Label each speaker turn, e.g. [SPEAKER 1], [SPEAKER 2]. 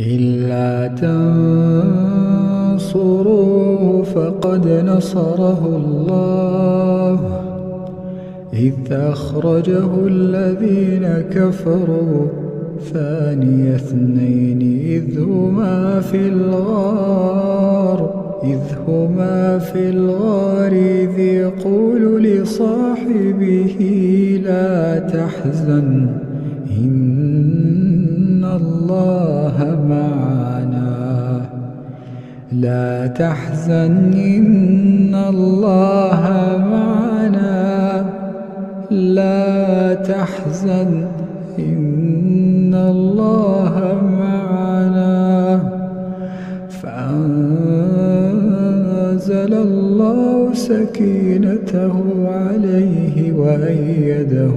[SPEAKER 1] إلا تنصروه فقد نصره الله إذ أخرجه الذين كفروا ثاني اثنين إذ هما في الغار إذ يقول لصاحبه لا تحزن إن الله معنا لا تحزن إن الله معنا فأنزل الله سكينته عليه وأيده